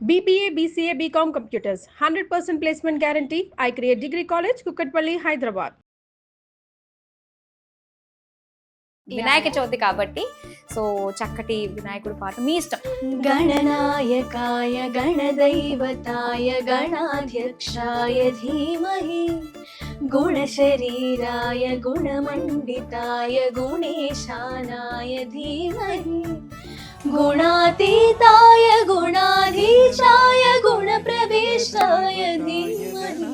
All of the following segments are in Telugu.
BBA, BCA, BCom Computers. 100% placement guarantee. I create Degree College, Kukatpalli, Hyderabad. Vinayaka Chavithi కాబట్టి సో చక్కటి వినాయకుడి పాట మీ ఇష్టం. గణనాయకాయ గణదైవతాయ గణాధ్యక్షాయ ధీమహి గుణశరీరాయ గుణమండితాయ గుణేశానాయ ధీమహి గుణాతీతాయ గుణాధీశాయ గుణప్రవేశాయ ధీమహి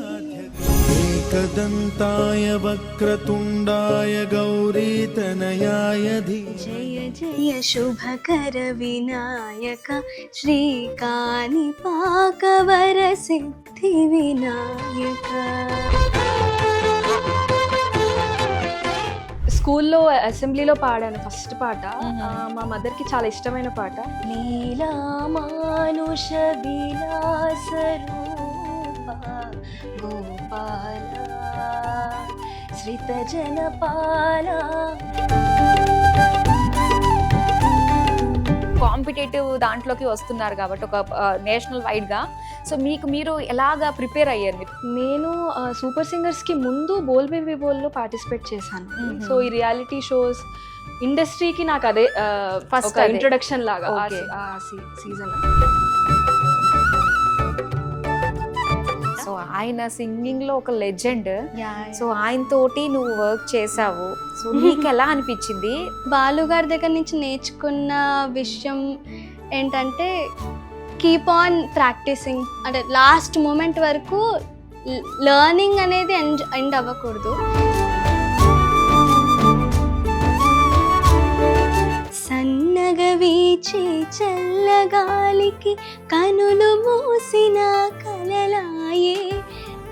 एकदन्ताय वक्रतुण्डाय गौरीतनयाय जय जय शुभकर विनायक श्रीकानिपाकवर सिद्धि विनायक. స్కూల్లో అసెంబ్లీలో పాడాను ఫస్ట్ పాట. మా మదర్కి చాలా ఇష్టమైన పాట. నీలామానుష విలాస రూప గోపాల శ్రిత జనపాల. కాంపిటేటివ్ దాంట్లోకి వస్తున్నారు కాబట్టి ఒక నేషనల్ వైడ్ గా సో మీకు మీరు ఎలాగా ప్రిపేర్ అయ్యారు మీరు? నేను సూపర్ సింగర్స్కి ముందు బోల్ బేబీ బోల్లో పార్టిసిపేట్ చేశాను. సో ఈ రియాలిటీ షోస్ ఇండస్ట్రీకి నాకు అదే ఫస్ట్ ఇంట్రొడక్షన్ లాగా సీజన్. సో ఆయన సింగింగ్ లో ఒక లెజెండ్. సో ఆయన తోటి నువ్వు వర్క్ చేసావు. సో నీకు ఎలా అనిపించింది? బాలు గారి దగ్గర నుంచి నేర్చుకున్న విషయం ఏంటంటే కీప్ ఆన్ ప్రాక్టీసింగ్, అంటే లాస్ట్ మూమెంట్ వరకు లర్నింగ్ అనేది ఎండ్ అవ్వకూడదు. సన్నగా వీచే చల్లగాలికి కనులు మూసిన కలలాయే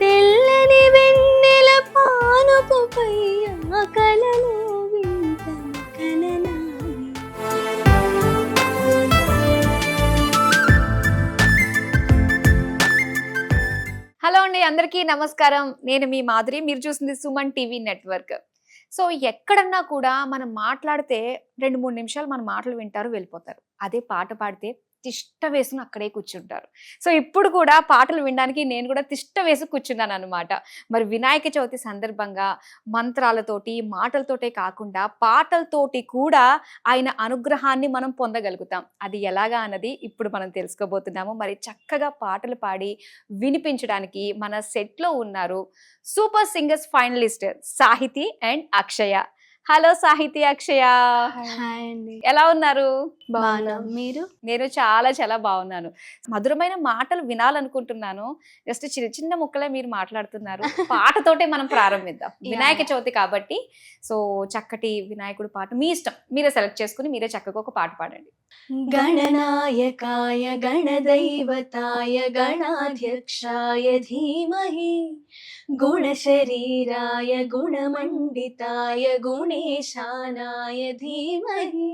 తెల్లని వెన్నెల పానుపుపై ఆ కలలో వింత కలలాయే. హలో అండి, అందరికీ నమస్కారం. నేను మీ మాధురి, మీరు చూస్తుంది సుమన్ టీవీ నెట్వర్క్. సో ఎక్కడన్నా కూడా మనం మాట్లాడితే 2-3 నిమిషాలు మన మాటలు వింటారు, వెళ్ళిపోతారు. అదే పాట పాడితే తిష్ట వేసుకుని అక్కడే కూర్చుంటారు. సో ఇప్పుడు కూడా పాటలు వినడానికి నేను కూడా తిష్ట వేసి కూర్చున్నాను అనమాట. మరి వినాయక చవితి సందర్భంగా మంత్రాలతోటి మాటలతోటే కాకుండా పాటలతోటి కూడా ఆయన అనుగ్రహాన్ని మనం పొందగలుగుతాం. అది ఎలాగా అన్నది ఇప్పుడు మనం తెలుసుకోబోతున్నాము. మరి చక్కగా పాటలు పాడి వినిపించడానికి మన సెట్లో ఉన్నారు super singers finalist Sahithi and Akshaya. Hello Sahithi, Akshaya, hi అండి. ఎలా ఉన్నారు? బాగున్నా, మీరు? నేను చాలా చాలా బాగున్నాను. మధురమైన మాటలు వినాలనుకుంటున్నాను. జస్ట్ చిన్న చిన్న ముక్కలే మీరు మాట్లాడుతున్నారు. పాటతోటే మనం ప్రారంభిద్దాం. వినాయక చవితి కాబట్టి సో చక్కటి వినాయకుడి పాట మీ ఇష్టం, మీరే సెలెక్ట్ చేసుకుని మీరే చక్కగా ఒక పాట పాడండి. గణనాయకాయ గణదైవతాయ గణాధ్యక్షాయ ధీమహి గుణశరీరాయ గుణమండితాయ గుణేశానాయ ధీమహి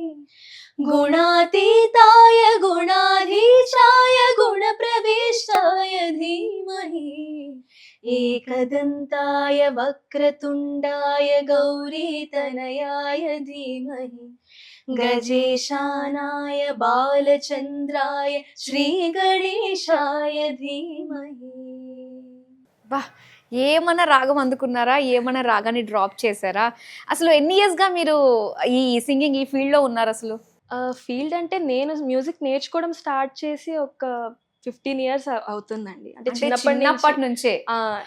గుణాతీతాయ గుణాధీశాయ గుణప్రవేశాయ ధీమహి ఏకదంతాయ వక్రతుండాయ గౌరీతనయాయ ధీమహి గజేశానాయ బాలచంద్రాయ శ్రీగణేశాయ ధీమహి. బా, ఏమన్నా రాగం అందుకున్నారా? ఏమన్నా రాగాన్ని డ్రాప్ చేశారా? అసలు ఎన్ని ఇయర్స్గా మీరు ఈ సింగింగ్ ఈ ఫీల్డ్లో ఉన్నారు? అసలు ఫీల్డ్ అంటే నేను మ్యూజిక్ నేర్చుకోవడం స్టార్ట్ చేసి ఒక 15 years అవుతుందండి. అంటే చిన్నప్పటి నుంచే.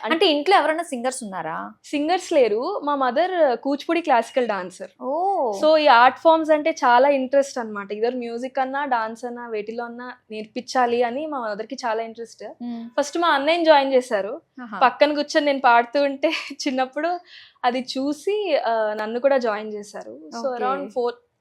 అంటే ఇంట్లో ఎవరైనా సింగర్స్ ఉన్నారా? సింగర్స్ లేరు. మా మదర్ కూచిపూడి క్లాసికల్ డాన్సర్. ఓ, సో ఈ ఆర్ట్ ఫార్మ్స్ అంటే చాలా ఇంట్రెస్ట్ అనమాట. ఇద్దరు మ్యూజిక్ అన్నా డాన్స్ అన్నా వేటిలో అన్నా నేర్పించాలి అని మా మదర్ కి చాలా ఇంట్రెస్ట్. ఫస్ట్ మా అన్నయ్యని జాయిన్ చేశారు. పక్కన కూర్చొని నేను పాడుతూ ఉంటే చిన్నప్పుడు అది చూసి నన్ను కూడా జాయిన్ చేశారు. So around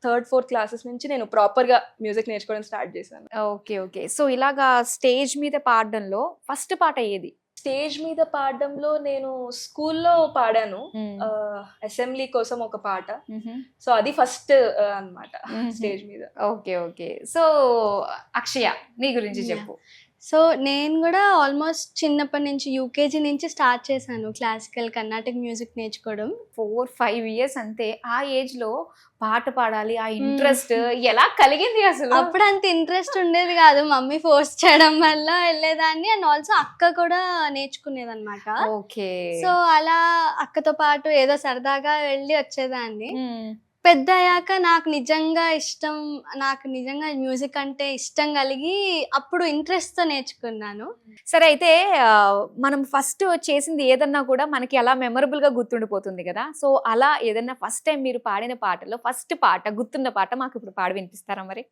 3rd 4th classes నుంచి నేను ప్రాపర్ గా మ్యూజిక్ నేర్చుకోవడం స్టార్ట్ చేశాను. Okay okay. సో ఇలాగా స్టేజ్ మీద పాడడంలో ఫస్ట్ పాట ఏది? స్టేజ్ మీద పాడడంలో నేను స్కూల్లో పాడాను అసెంబ్లీ కోసం ఒక పాట. సో అది ఫస్ట్ అన్నమాట స్టేజ్ మీద. Okay okay. సో అక్షయ, నీ గురించి చెప్పు. సో నేను కూడా ఆల్మోస్ట్ చిన్నప్పటి నుంచి యూకేజీ నుంచి స్టార్ట్ చేశాను క్లాసికల్ కర్ణాటక మ్యూజిక్ నేర్చుకోవడం. 4-5 years అంతే. ఆ ఏజ్ లో పాట పాడాలి ఆ ఇంట్రెస్ట్ ఎలా కలిగింది అసలు? అప్పుడు అంత ఇంట్రెస్ట్ ఉండేది కాదు, మమ్మీ ఫోర్స్ చేయడం వల్ల వెళ్ళేదాన్ని. అండ్ ఆల్సో అక్క కూడా నేర్చుకునేది అనమాట. ఓకే. సో అలా అక్కతో పాటు ఏదో సరదాగా వెళ్ళి వచ్చేదాన్ని. పెద్ద అయ్యాక నాకు నిజంగా మ్యూజిక్ అంటే ఇష్టం కలిగి అప్పుడు ఇంట్రెస్ట్ తో నేర్చుకున్నాను. సరే, అయితే మనం ఫస్ట్ చేసింది ఏదన్నా కూడా మనకి అలా మెమరబుల్ గా గుర్తుండిపోతుంది కదా. సో అలా ఏదన్నా ఫస్ట్ టైం మీరు పాడిన పాటలో ఫస్ట్ పాట గుర్తున్న పాట మాకు ఇప్పుడు పాడి వినిపిస్తారా మరి?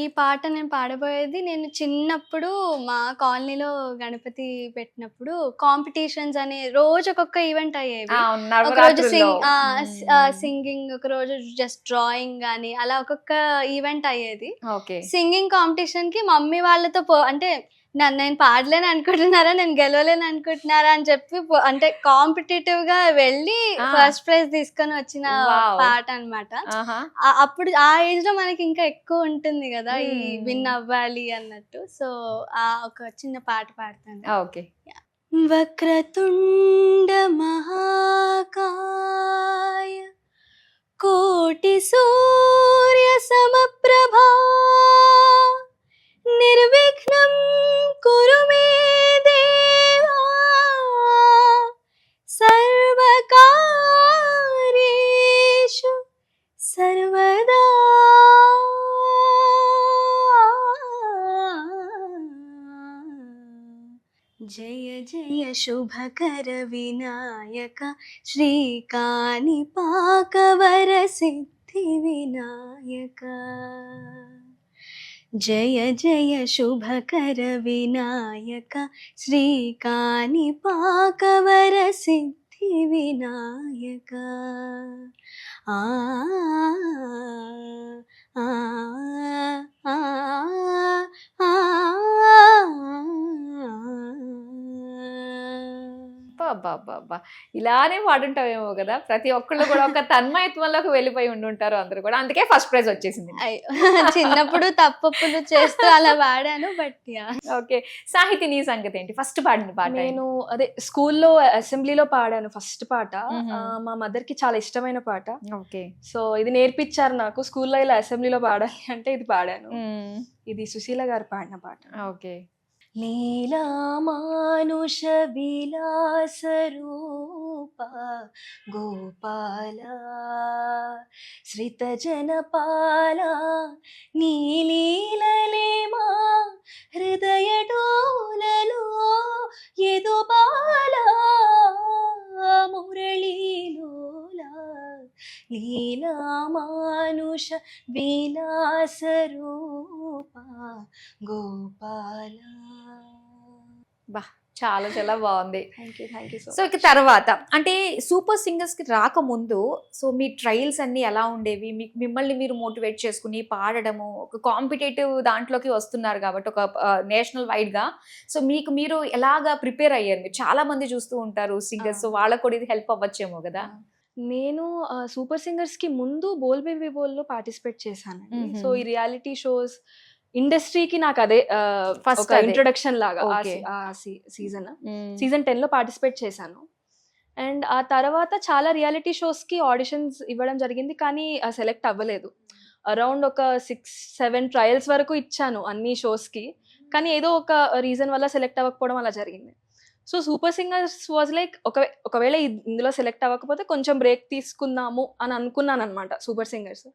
ఈ పాట నేను పాడబోయేది, నేను చిన్నప్పుడు మా కాలనీలో గణపతి పెట్టినప్పుడు కాంపిటీషన్స్ అని రోజు ఒక్కొక్క ఈవెంట్ అయ్యేవి. ఒకరోజు సింగింగ్, ఒక రోజు జస్ట్ డ్రాయింగ్ కానీ అలా ఒక్కొక్క ఈవెంట్ అయ్యేది. సింగింగ్ కాంపిటీషన్ కి మమ్మీ వాళ్ళతో అంటే నేను పాడలేను అనుకుంటున్నారా, నేను గెలవలేను అనుకుంటున్నారా అని చెప్పి అంటే కాంపిటేటివ్ గా వెళ్ళి ఫస్ట్ ప్రైజ్ తీసుకొని వచ్చిన పాట అన్నమాట. అప్పుడు ఆ ఏజ్ లో మనకి ఇంకా ఎక్కువ ఉంటుంది కదా ఈ విన్ అవ్వాలి అన్నట్టు. సో ఒక చిన్న పాట పాడతాను. ఓకే. వక్రతుండ మహాకాయ కోటి సూర్య సమప్రభా నిర్విఘ్నం కురు మే దేవా సర్వకార్యేషు సర్వదా. జయ జయ శుభకర వినాయక శ్రీకాణిపాకవర సిద్ధి వినాయక. జయ జయ శుభకర వినాయక శ్రీకాణిపాకవర సిద్ధి వినాయక. ఆ ఆ ఆ ఆ. అబ్బా, ఇలానే పాడుంటావేమో కదా. ప్రతి ఒక్కళ్ళు కూడా ఒక తన్మయత్వంలోకి వెళ్ళిపోయి ఉండుంటారు అందరు కూడా. అందుకే ఫస్ట్ ప్రైజ్ వచ్చేసింది. చిన్నప్పుడు తప్పప్పులు చేస్తూ అలా పాడాను. But okay. సాహితి, నీ సంగతి ఏంటి? ఫస్ట్ పాడిన పాట? నేను అదే స్కూల్లో అసెంబ్లీలో పాడాను ఫస్ట్ పాట. మా మదర్ కి చాలా ఇష్టమైన పాట. ఓకే. సో ఇది నేర్పించారు నాకు స్కూల్లో, ఇలా అసెంబ్లీలో పాడాలి అంటే ఇది పాడాను. ఇది సుశీల గారు పాడిన పాట. ఓకే. లీలా మానుష విలాస రూప గోపాల శ్రిత జనపాల నీలీలలే మా హృదయ డోలలో ఎదో బాల మురళీలోల లీలా మానుష విలాస రూప గోపాల. బా, చాలా చాలా బాగుంది. Thank you. సో ఇక తర్వాత అంటే సూపర్ సింగర్స్ కి రాకముందు సో మీ ట్రయల్స్ అన్ని ఎలా ఉండేవి? మిమ్మల్ని మీరు మోటివేట్ చేసుకుని పాడడము, ఒక కాంపిటేటివ్ దాంట్లోకి వస్తున్నారు కాబట్టి ఒక నేషనల్ వైడ్ గా, సో మీకు మీరు ఎలాగా ప్రిపేర్ అయ్యారు? మీరు చాలా మంది చూస్తూ ఉంటారు సింగర్స్, సో వాళ్ళకు కూడా ఇది హెల్ప్ అవ్వచ్చేమో కదా. నేను సూపర్ సింగర్స్ కి ముందు బోల్ బేబీ బోల్ లో పార్టిసిపేట్ చేశాను. సో ఈ రియాలిటీ షోస్ ఇండస్ట్రీకి నాకు అదే ఫస్ట్ ఇంట్రొడక్షన్ లాగా. సీజన్ 10 లో పార్టిసిపేట్ చేశాను. అండ్ ఆ తర్వాత చాలా రియాలిటీ షోస్ కి ఆడిషన్స్ ఇవ్వడం జరిగింది, కానీ సెలెక్ట్ అవ్వలేదు. అరౌండ్ ఒక 6-7 ట్రయల్స్ వరకు ఇచ్చాను అన్ని షోస్ కి, కానీ ఏదో ఒక రీజన్ వల్ల సెలెక్ట్ అవ్వకపోవడం అలా జరిగింది. So super singers was like ఒకవేళ ఇందులో సెలెక్ట్ అవ్వకపోతే కొంచెం బ్రేక్ తీసుకుందాము అని అనుకున్నాను అనమాట సూపర్ సింగర్స్.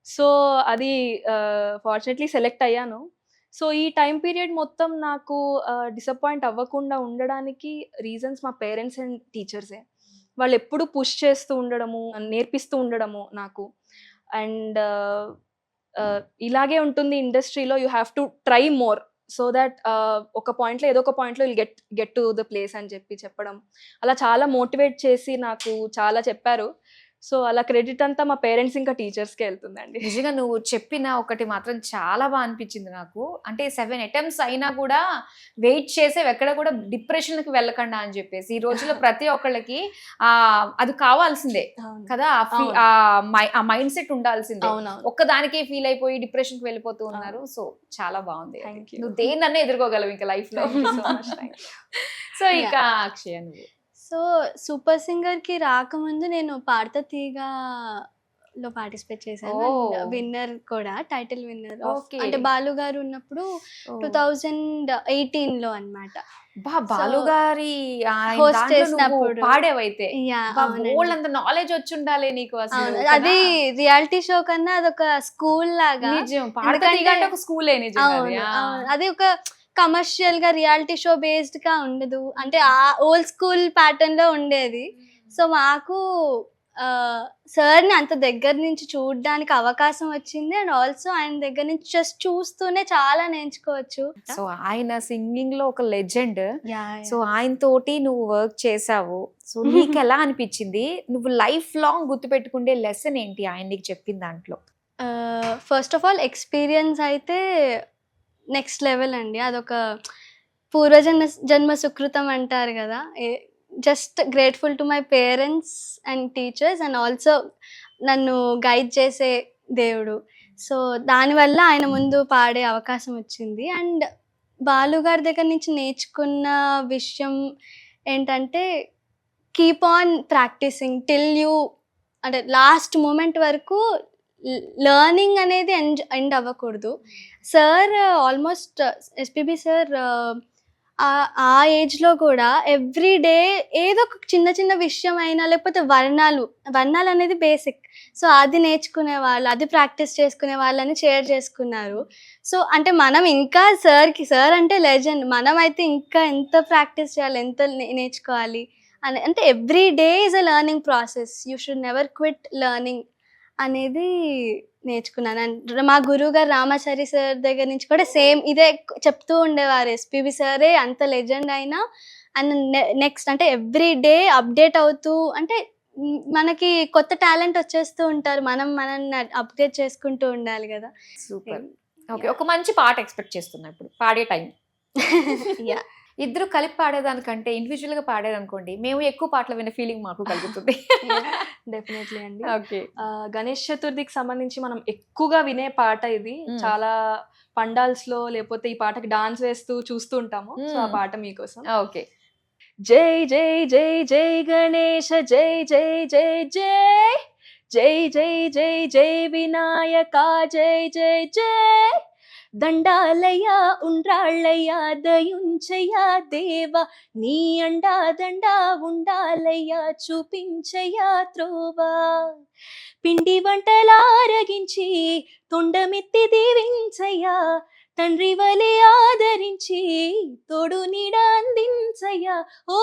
సో అది ఫార్చునేట్లీ సెలెక్ట్ అయ్యాను. సో ఈ టైం పీరియడ్ మొత్తం నాకు డిసప్పాయింట్ అవ్వకుండా ఉండడానికి రీజన్స్ మా పేరెంట్స్ అండ్ టీచర్సే. వాళ్ళు ఎప్పుడు పుష్ చేస్తూ ఉండడము, నేర్పిస్తూ ఉండడము నాకు. అండ్ ఇలాగే ఉంటుంది ఇండస్ట్రీలో, you have to try more so that ఒక పాయింట్లో ఏదో ఒక పాయింట్లో will get to the place అని చెప్పడం, అలా చాలా మోటివేట్ చేసి నాకు చాలా చెప్పారు. సో అలా క్రెడిట్ అంతా మా పేరెంట్స్ ఇంకా టీచర్స్కే వెళ్తుందండి. నిజంగా నువ్వు చెప్పిన ఒకటి మాత్రం చాలా బాగా అనిపించింది నాకు. అంటే 7 అటెంప్ట్స్ అయినా కూడా వెయిట్ చేసే ఎక్కడ కూడా డిప్రెషన్కి వెళ్ళకుండా అని చెప్పేసి ఈ రోజుల్లో ప్రతి ఒక్కళ్ళకి అది కావాల్సిందే కదా, ఆ మైండ్ సెట్ ఉండాల్సిందే. ఒక్కదానికే ఫీల్ అయిపోయి డిప్రెషన్ కి వెళ్ళిపోతూ ఉన్నారు. సో చాలా బాగుంది. నువ్వు దేన్నన్నా ఎదుర్కోగలవు ఇంకా లైఫ్ లో. సో ఇక అక్షయ నువ్వు. సో సూపర్ సింగర్ కి రాకముందు నేను పాడతా తీగలో పార్టిసిపేట్ చేశాను. విన్నర్ కూడా, టైటిల్ విన్నర్. అంటే బాలు గారు ఉన్నప్పుడు 2018 లో అన్నమాట. బాలు గారి హోస్ట్ చేసినప్పుడు పాడేవైతే వాళ్ళంత నాలెడ్జ్ వచ్చి ఉండాలి నీకు అసలు. అది రియాలిటీ షో కన్నా అదొక స్కూల్ లాగా. ఒక స్కూలే. అది ఒక కమర్షియల్ గా రియాలిటీ షో బేస్డ్ గా ఉండదు, అంటే ఆ ఓల్డ్ స్కూల్ ప్యాటర్న్ లో ఉండేది. సో మాకు సార్ ని అంత దగ్గర నుంచి చూడడానికి అవకాశం వచ్చింది. అండ్ ఆల్సో ఆయన దగ్గర నుంచి జస్ట్ చూస్తూనే చాలా నేర్చుకోవచ్చు. సో ఆయన సింగింగ్ లో ఒక లెజెండ్. సో ఆయన తోటి నువ్వు వర్క్ చేసావు. సో నీకు ఎలా అనిపించింది? నువ్వు లైఫ్ లాంగ్ గుర్తుపెట్టుకుంటే లెసన్ ఏంటి ఆయన నీకు చెప్పిన దాంట్లో? ఫస్ట్ ఆఫ్ ఆల్ ఎక్స్పీరియన్స్ అయితే నెక్స్ట్ లెవెల్ అండి. అదొక జన్మ సుకృతం అంటారు కదా. Just grateful to my parents and teachers and also నన్ను గైడ్ చేసే దేవుడు. సో దానివల్ల ఆయన ముందు పాడే అవకాశం వచ్చింది. అండ్ బాలు గారి దగ్గర నుంచి నేర్చుకున్న విషయం ఏంటంటే keep on practising till you, అంటే లాస్ట్ మూమెంట్ వరకు లర్నింగ్ అనేది ఎండ్ అవ్వకూడదు. సార్ ఆల్మోస్ట్ ఎస్పీబీ సార్ ఆ ఏజ్లో కూడా ఎవ్రీ డే ఏదో ఒక చిన్న చిన్న విషయం అయినా, లేకపోతే వర్ణాలు అనేది బేసిక్. సో అది నేర్చుకునే వాళ్ళు, అది ప్రాక్టీస్ చేసుకునే వాళ్ళని షేర్ చేసుకున్నారు. సో అంటే మనం ఇంకా సార్ అంటే లెజెండ్, మనం అయితే ఇంకా ఎంత ప్రాక్టీస్ చేయాలి, ఎంత నేర్చుకోవాలి అని. అంటే every day is a learning process. You should never quit learning అనేది నేర్చుకున్నాను. అండ్ మా గురువు గారు రామాచారి సార్ దగ్గర నుంచి కూడా సేమ్ ఇదే చెప్తూ ఉండేవారు. ఎస్పీబీ సారే అంత లెజెండ్ అయినా అండ్ నెక్స్ట్ అంటే ఎవ్రీ డే అప్డేట్ అవుతూ, అంటే మనకి కొత్త టాలెంట్ వచ్చేస్తూ ఉంటారు, మనల్ని అప్డేట్ చేసుకుంటూ ఉండాలి కదా. సూపర్. ఓకే, ఒక మంచి పాట ఎక్స్పెక్ట్ చేస్తున్నా ఇప్పుడు పాడే టైం. ఇద్దరు కలిపి పాడేదానికంటే ఇండివిజువల్ గా పాడేదనుకోండి, మేము ఎక్కువ పాటలు వినే ఫీలింగ్ మాకు కలుగుతుంది. డెఫినెట్లీ అండి. ఓకే, గణేష్ చతుర్థికి సంబంధించి మనం ఎక్కువగా వినే పాట ఇది. చాలా పండాల్స్ లో లేకపోతే ఈ పాటకి డాన్స్ వేస్తూ చూస్తూ ఉంటాము. సో ఆ పాట మీకోసం. ఓకే. జై జై జై జై గణేశ జై జై జై జై జై జై జై జై వినాయక జై జై జై దండాలయ్యా ఉండ్రాళ్ళయ్యా దయుంచయ్యా దేవా నీ అండా దండా ఉండాలయ్యా చూపించయ్యా త్రోవా పిండి వంటలారగించి తొండమెత్తి దీవించయ్యా తండ్రి వలె ఆదరించి తోడు నీడ అందించయ్యా ఓ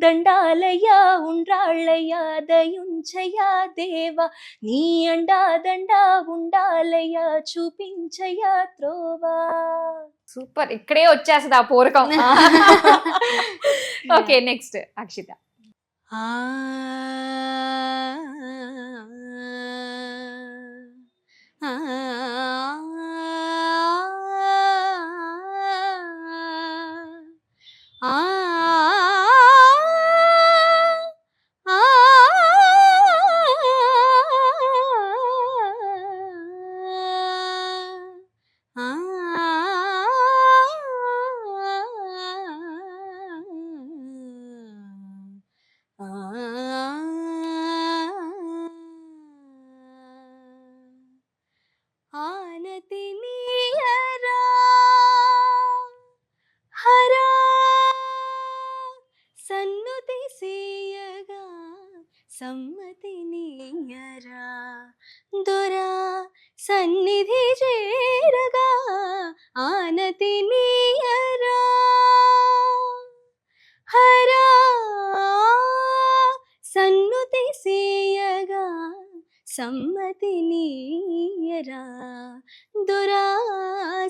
దండాలయ్యా ఉండ్రాళ్ళయ్యా దయుంచయ్యా దేవా నీ అండా దండా ఉండాలయ్యా చూపించయ్యా త్రోవా. సూపర్, ఇక్కడే వచ్చేస్తుంది ఆ పూరకం. Okay, next Akshita. సమ్మతి నీయరా దొరా సన్నిధి చేరగా ఆనతి నీయరా హరా సన్నుతి సేయగా సమ్మతి నీయరా దొరా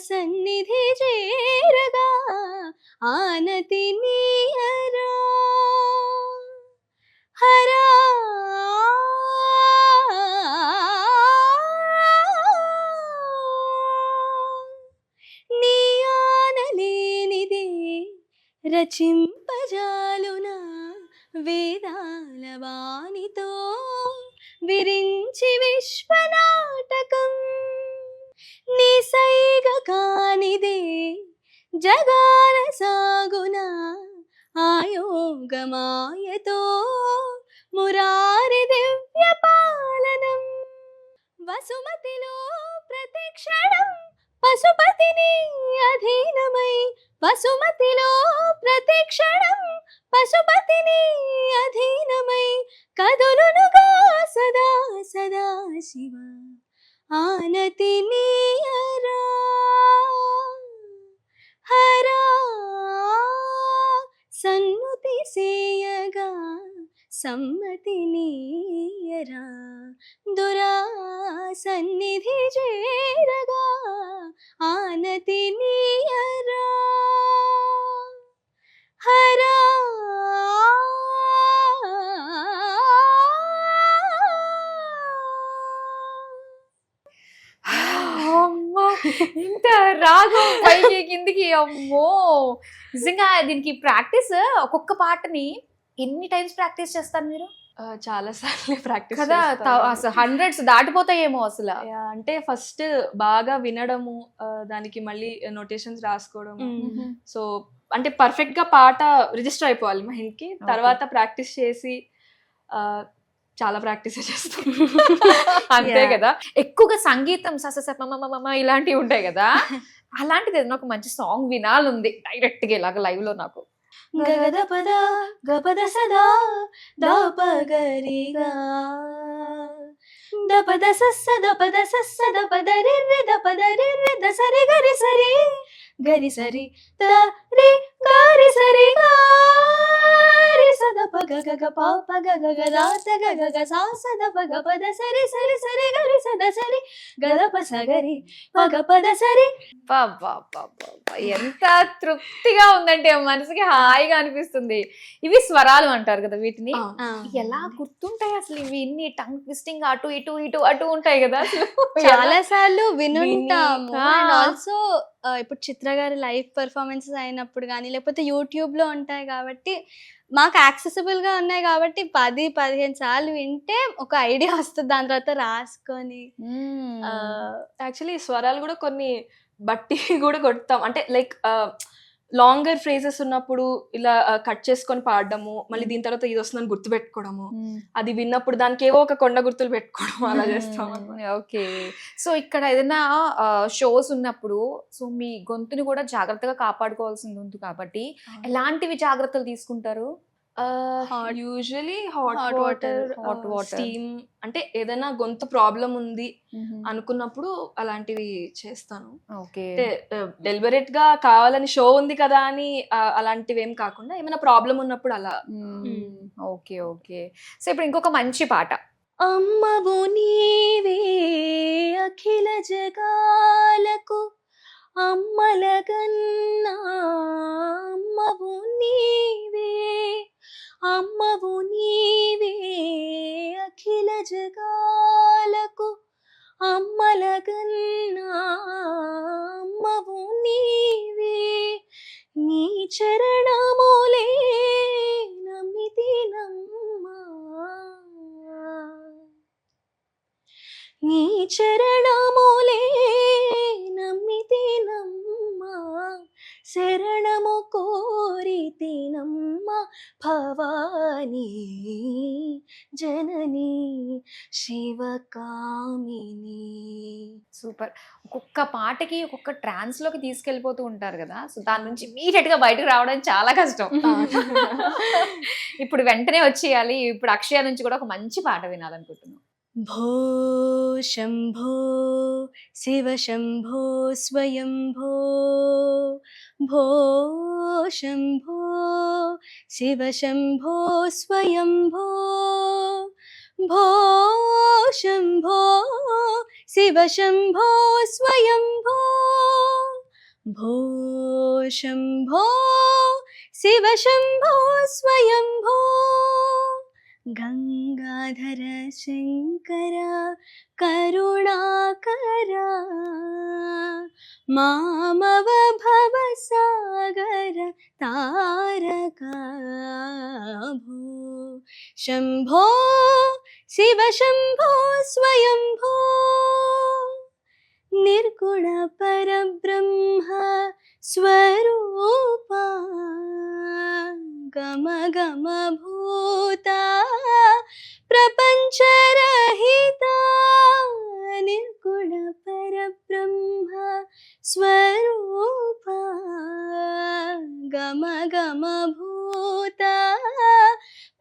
సన్నిధి చేరగా ఆనతి నీయరా రచింపజాలునా వేదాల వాణితో విరించి విశ్వనాటకం నిసైగ కానిదే జగాన సాగునా ఆయోగమాయతో మురారి దివ్య పాలనం వసుమతిలో ప్రతిక్షణం పశుపతిని అధీనమై వసుమతిలో ప్రతిక్షణం పశుపతిని అధీనమై కదులునుగా సదా సదా శివ ఆనతి నీయరా హరా సన్నుతి సేయగా సమ్మతి నీయరా దురా సన్నిధి చేరగా ఆనతి నీయరా హరా అమ్మో, ఇంత రాగం పైకి కిందికి, అమ్మో నిజంగా దీనికి ప్రాక్టీస్, ఒక్కొక్క పాటని ఎన్ని టైమ్స్ ప్రాక్టీస్ చేస్తారు మీరు? చాలా సార్లు ప్రాక్టీస్ కదా, అసలు హండ్రెడ్స్ దాటిపోతాయేమో అసలు. అంటే ఫస్ట్ బాగా వినడము, దానికి మళ్ళీ నోటేషన్స్ రాసుకోవడము. సో అంటే పర్ఫెక్ట్ గా పాట రిజిస్టర్ అయిపోవాలి మైండ్ కి. తర్వాత ప్రాక్టీస్ చేసి చాలా ప్రాక్టీస్ చేస్తాం. అంతే కదా. ఎక్కువగా సంగీతం ఇలాంటివి ఉంటాయి కదా, అలాంటిది ఏదైనా ఒక మంచి సాంగ్ వినాలుంది డైరెక్ట్ గా ఇలాగ లైవ్ లో నాకు. గగద పద గపద సదా దాపగరిగా దపద సస్స దపద సస్స దపద రిర్రి దపద రిర్రి దసరి గరి సరి గరి సరి తరి గారి సరి గారి సదప గగ పాప గగ రాత గగ సాస దప గపద సరి సరి సరి గరి సద సరి గదప సగరి పగపద సరి. ఎంత తృప్తిగా ఉందంటే మనసుకి హాయిగా అనిపిస్తుంది. ఇవి స్వరాలు అంటారు కదా, వీటిని ఎలా గుర్తుంటాయి అసలు? ఇవి ఇన్ని టంగ్ ట్విస్టింగ్ అటు ఇటు ఇటు అటు ఉంటాయి కదా, చాలా సార్లు వినుంటాము. అండ్ ఆల్సో ఇప్పుడు చిత్ర గారి లైవ్ పర్ఫార్మెన్సెస్ అయినప్పుడు కానీ లేకపోతే యూట్యూబ్ లో ఉంటాయి కాబట్టి మాకు యాక్సెసిబుల్ గా ఉన్నాయి కాబట్టి 10-15 సార్లు వింటే ఒక ఐడియా వస్తుంది. దాని తర్వాత రాసుకొని యాక్చువల్లీ స్వరాలు కూడా కొన్ని బట్టి కూడా కొడతాం. అంటే లైక్ లాంగర్ ఫ్రేజెస్ ఉన్నప్పుడు ఇలా కట్ చేసుకొని పాడడము, మళ్ళీ దీని తర్వాత ఇది వస్తుందని గుర్తు పెట్టుకోవడము, అది విన్నప్పుడు దానికి ఏవో ఒక కొండ గుర్తులు పెట్టుకోవడం అలా చేస్తాం. ఓకే. సో ఇక్కడ ఏదైనా షోస్ ఉన్నప్పుడు సో మీ గొంతుని కూడా జాగ్రత్తగా కాపాడుకోవాల్సింది ఉంది కాబట్టి ఎలాంటివి జాగ్రత్తలు తీసుకుంటారు? యూజువలీ హాట్ వాటర్, స్టీమ్, అంటే ఏదైనా గొంతు ప్రాబ్లం ఉంది అనుకున్నప్పుడు అలాంటివి చేస్తాను. ఓకే. అంటే డెలిబరేట్ గా కావాలని షో ఉంది కదా అని అలాంటివి ఏం కాకుండా ఏమైనా ప్రాబ్లం ఉన్నప్పుడు అలా. Okay okay. సో ఇప్పుడు ఇంకొక మంచి పాట. అమ్మవు నీవే అఖిల జగాలకు అమ్మలగన్నా అమ్మవు నీవే అమ్మవు నీవే అఖిల జగాలకు అమ్మలగన్నా అమ్మవు నీవే నీ చరణములే నమ్మితినమ్మా నీ చరణములే నమ్మితినమ్మా శరణము కోరితినమ్మా భవానీ జననీ శివకామిని. సూపర్. ఒక్కొక్క పాటకి ఒక్కొక్క ట్రాన్స్ లోకి తీసుకెళ్ళిపోతూ ఉంటారు కదా, సో దాని నుంచి ఇమీడియట్ గా బయటకు రావడం చాలా కష్టం. ఇప్పుడు వెంటనే వచ్చేయాలి. ఇప్పుడు అక్షయ నుంచి కూడా ఒక మంచి పాట వినాలనుకుంటున్నాం. భో శంభో శివ శంభో స్వయంభో భో శంభో శివ శంభో స్వయంభో భో శంభో శివ శంభో స్వయంభో భో శంభో శివ శంభో స్వయంభో గంగాధర శంకర కరుణాకర మామవ భవ సాగర తారకా భో శంభో శివ శంభో స్వయంభో నిర్గుణ పరబ్రహ్మ స్వరూపా గమ గమ భూత ప్రపంచరహిత నిర్గుణ పరబ్రహ్మ స్వరూపా గమ గమ భూత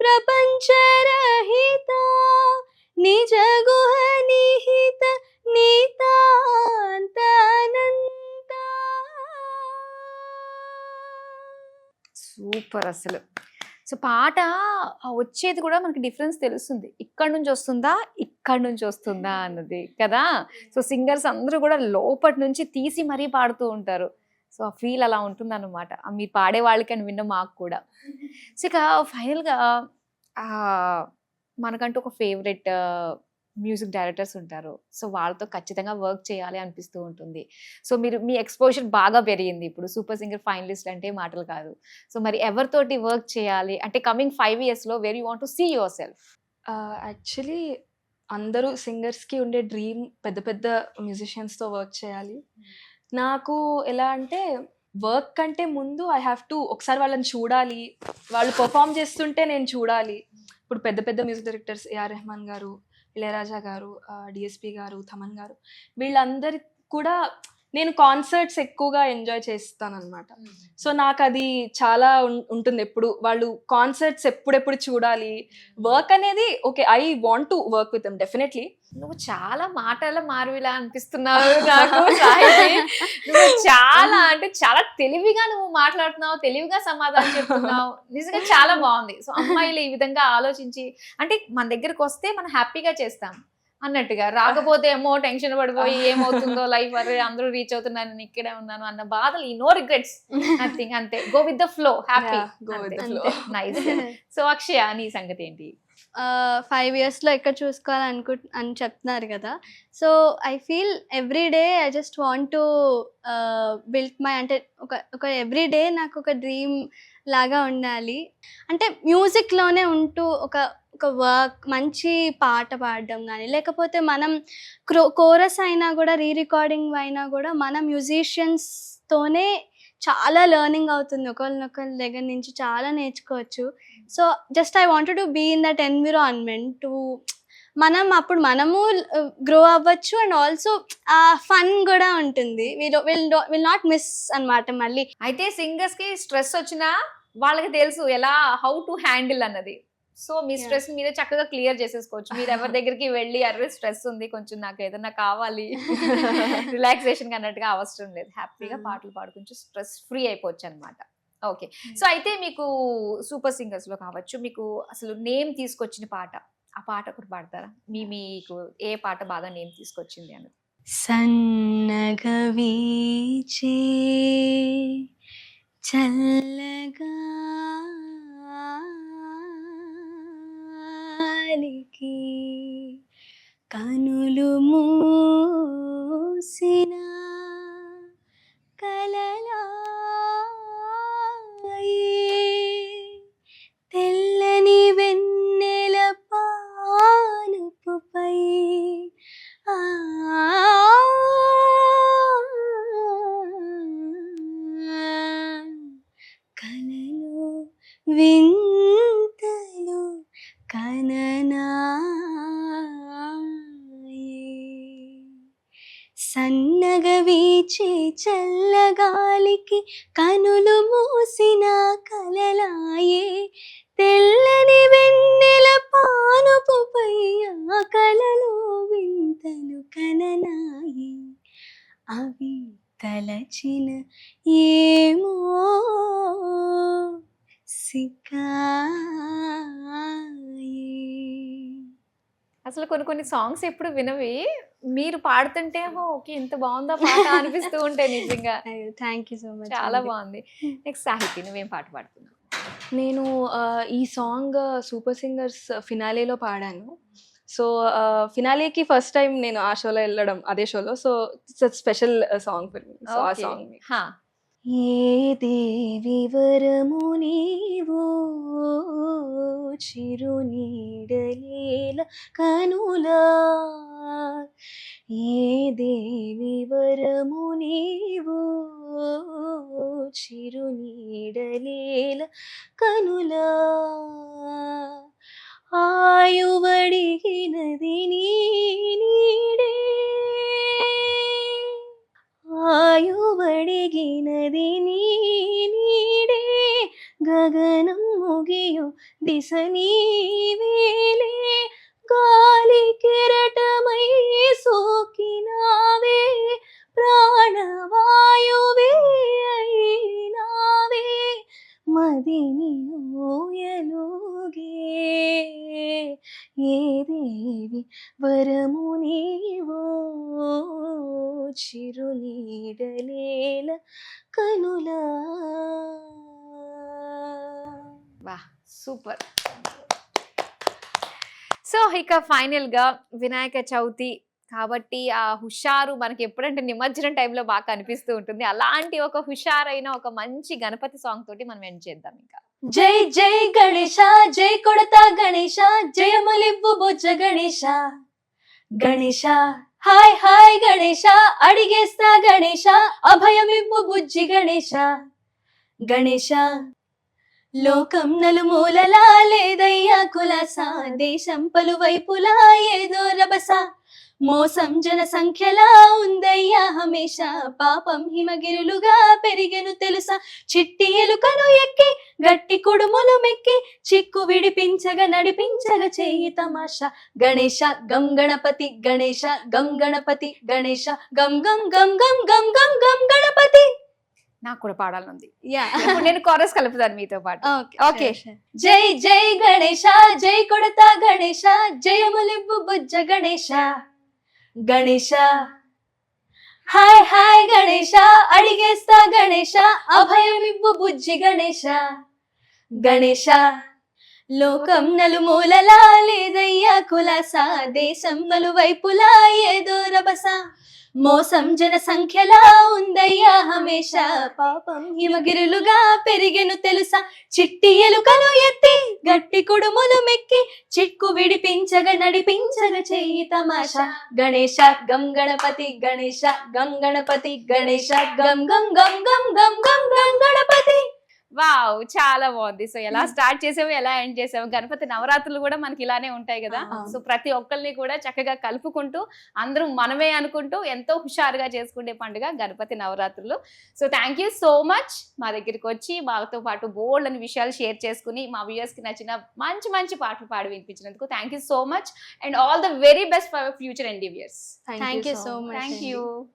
ప్రపంచరహిత నిజ గుహ నిహిత నితాంతానంత. సూపర్ అసలు. సో పాట వచ్చేది కూడా మనకి డిఫరెన్స్ తెలుస్తుంది, ఇక్కడ నుంచి వస్తుందా ఇక్కడ నుంచి వస్తుందా అన్నది కదా. సో సింగర్స్ అందరూ కూడా లోపటి నుంచి తీసి మరీ పాడుతూ ఉంటారు. సో ఆ ఫీల్ అలా ఉంటుంది అన్నమాట, మీరు పాడే వాళ్ళకి అని విన్న మాకు కూడా. సో ఇక ఫైనల్గా మనకంటూ ఒక ఫేవరెట్ మ్యూజిక్ డైరెక్టర్స్ ఉంటారు. సో వాళ్ళతో ఖచ్చితంగా వర్క్ చేయాలి అనిపిస్తూ ఉంటుంది. సో మీరు మీ ఎక్స్పోజర్ బాగా పెరిగింది, ఇప్పుడు సూపర్ సింగర్ ఫైనలిస్ట్ అంటే మాటలు కాదు. సో మరి ఎవరితోటి వర్క్ చేయాలి అంటే కమింగ్ 5 yearsలో where you want to see yourself? Actually అందరూ సింగర్స్కి ఉండే డ్రీమ్ పెద్ద పెద్ద మ్యూజిషియన్స్తో వర్క్ చేయాలి. నాకు ఎలా అంటే వర్క్ కంటే ముందు ఐ హ్యావ్ టు ఒకసారి వాళ్ళని చూడాలి, వాళ్ళు పర్ఫామ్ చేస్తుంటే నేను చూడాలి. ఇప్పుడు పెద్ద పెద్ద మ్యూజిక్ డైరెక్టర్స్ ఏఆర్ రెహమాన్ గారు, ఇళయరాజా గారు, డిఎస్పి గారు, థమన్ గారు, వీళ్ళందరి కూడా నేను కాన్సర్ట్స్ ఎక్కువగా ఎంజాయ్ చేస్తాను అనమాట. సో నాకు అది చాలా ఉంటుంది, ఎప్పుడు వాళ్ళు కాన్సర్ట్స్ ఎప్పుడెప్పుడు చూడాలి. వర్క్ అనేది okay, I want to work with them definitely. నువ్వు చాలా మాటల మారువిలా అనిపిస్తున్నావు నాకు సాహితి. నువ్వు చాలా అంటే చాలా తెలివిగా నువ్వు మాట్లాడుతున్నావు, తెలివిగా సమాధానం చెప్తున్నావు, నిజంగా చాలా బాగుంది. సో అమ్మాయిలు ఈ విధంగా ఆలోచించి అంటే మన దగ్గరకు వస్తే మనం హ్యాపీగా చేస్తాం అన్నట్టుగా, రాకపోతే ఏమో టెన్షన్ పడిపోయి ఏమవుతుందో లైఫ్, అరే అందరూ రీచ్ అవుతున్నాను నేను ఇక్కడే ఉన్నాను అన్న బాధలు, ఈ నో రిగ్రెట్స్, నథింగ్, అంతే, go with the flow, happy, go with the flow. Nice. So Akshaya నీ సంగతి ఏంటి? 5 yearsలో ఎక్కడ చూసుకోవాలని చెప్తున్నారు కదా. So I feel every day I just want to build my, అంటే ఒక ఎవ్రీ డే నాకు ఒక డ్రీమ్ లాగా ఉండాలి. అంటే మ్యూజిక్లోనే ఉంటూ ఒక వర్క్, మంచి పాట పాడడం కానీ, లేకపోతే మనం కోరస్ అయినా కూడా, రికార్డింగ్ అయినా కూడా మన మ్యూజిషియన్స్తోనే చాలా లెర్నింగ్ అవుతుంది, ఒకళ్ళ దగ్గర నుంచి చాలా నేర్చుకోవచ్చు. So just I wanted to be in that environment to అప్పుడు మనము గ్రో అవ్వచ్చు, అండ్ ఆల్సో ఆ ఫన్ కూడా ఉంటుంది. విల్ నాట్ మిస్ అన్నమాట. మళ్ళీ అయితే సింగర్స్ కి స్ట్రెస్ వచ్చినా వాళ్ళకి తెలుసు ఎలా హౌ టు హ్యాండిల్ అన్నది. సో మీ స్ట్రెస్ మీరే చక్కగా క్లియర్ చేసేసుకోవచ్చు. మీరు ఎవరి దగ్గరికి వెళ్ళి అరే స్ట్రెస్ ఉంది కొంచెం నాకు ఏదన్నా కావాలి రిలాక్సేషన్ అన్నట్టుగా అవసరం లేదు, హ్యాపీగా పాటలు పాడుకుంటూ స్ట్రెస్ ఫ్రీ అయిపోవచ్చు అనమాట. ఓకే. సో అయితే మీకు సూపర్ సింగర్స్ లో కావచ్చు, మీకు అసలు నేమ్ తీసుకొచ్చిన పాట, ఆ పాట ఒకటి పాడతారా? మీకు ఏ పాట బాగా నేమ్ తీసుకొచ్చింది అన్నది? సన్నగవీచే చల్లగా కనులు మూసిన కలలాయే తెల్లని వెన్నెల పానుపుపై కలలో వింతలు సన్నగా వీచే చల్లగాలికి కనులు మూసిన కలలాయే తెల్లని వెన్నెల పానుపుపై ఆ కలలో వింతలు కననాయే అవి తలచిన ఏమో అసలు కొన్ని సాంగ్స్ ఎప్పుడు వినవి, మీరు పాడుతుంటే ఓకే ఇంత బాగుందా పాట అనిపిస్తూ ఉంటాయి నిజంగా. థ్యాంక్ యూ సో మచ్, చాలా బాగుంది. నెక్స్ట్ సాహితి, నువ్వేం పాట పాడుతున్నావు? నేను ఈ సాంగ్ సూపర్ సింగర్స్ ఫినాలేలో పాడాను. సో ఫినాలేకి ఫస్ట్ టైం నేను ఆ షోలో వెళ్ళడం, అదే షోలో. So it's special song for me. So ఆ Okay. సాంగ్ హా. ఏ దేవి వరము నీవో చిరునీడలేల కనులా, ఏ దేవి వరము నీవో చిరునీడలేల కనులా, ఆయువడిగినది నీ నీడే, ఆయువడిగినది నీ నీడే, గగనం ముగియు దిశ నీవేలే, గాలి కెరటమై సోకినావే, ప్రాణవాయువే అయినావే, మదిని ఊయలుగే, ఏ దేవి వరము నీవో చిరునీడలేల కనులా. వా సూపర్. సో ఇక ఫైనల్ గా వినాయక చవితి కాబట్టి ఆ హుషారు మనకి ఎప్పుడంటే నిమజ్జనం టైంలో బాగా కనిపిస్తూ ఉంటుంది. అలాంటి ఒక హుషారైన ఒక మంచి గణపతి సాంగ్ తోటి మనం ఎండ్ చేద్దాం. ఇంకా జై జై గణేశ, జై కొడతా గణేశ, జయములివ్వు బొజ్జ గణేశ, గణేశ హాయ్ హాయ్ గణేశ, అడిగేస్తా గణేశ, అభయమివ్వు బుజ్జి గణేశ, గణేశ లోకం నలుమూలలా లేదయ్యా కులాస, దేశం పలువైపులా ఏదో రభస, మోసం జన సంఖ్యలా ఉందయ్యా హమేష, పాపం హిమగిరులుగా పెరిగెను తెలుసా, చిట్టి ఎలుకను ఎక్కి గట్టి కుడుములు మెక్కి, చిక్కు విడిపించగా నడిపించగా చేయి తమాషా, గణేశ గం గణపతి గణేశ గం గణపతి గణేశ గం గం గం గం గం గం గం గణపతి. నాకు కూడా పాడాలనుంది. యా ఇప్పుడు నేను కోరస్ కలుపుతాను మీతో పాటు. Okay. జై జై గణేశ, జై కొడతా గణేశ, జయములివ్వు బుజ్జ గణేశ, గణేశ హాయ్ హాయ్ గణేశ, అడిగేస్తా గణేశ, అభయమివ్వు బుజ్జి గణేశ, గణేశ లోకం నలుమూలలా లేదయ్యా కులాస, దేశం నలువైపులా ఏదో రభస, మోసం జన సంఖ్యలా ఉందయ్యా హమేష, పాపం హిమగిరులుగా పెరిగెను తెలుసా, చిట్టి ఎలుకను ఎత్తి గట్టి కుడుములు మెక్కి, చిక్కు విడిపించగా నడిపించగా చెయ్యి తమాషా, గణేశ గం గణపతి గణేశ గం గణపతి గణేశ గం గం గం గం గం గం గం గణపతి. వావ్, చాలా బాగుంది. సో ఎలా స్టార్ట్ చేసాము, ఎలా ఎండ్ చేసాము. గణపతి నవరాత్రులు కూడా మనకి ఇలానే ఉంటాయి కదా. సో ప్రతి ఒక్కరిని కూడా చక్కగా కలుపుకుంటూ అందరూ మనమే అనుకుంటూ ఎంతో హుషారుగా చేసుకునే పండుగ గణపతి నవరాత్రులు. So thank you so much మా దగ్గరికి వచ్చి మాతో పాటు బోల్డ్ అని విషయాలు షేర్ చేసుకుని మా వ్యూయర్స్ కి నచ్చిన మంచి మంచి పాటలు పాడి వినిపించినందుకు thank you so much and all the very best for future endeavours. Thank you so much. Thank you.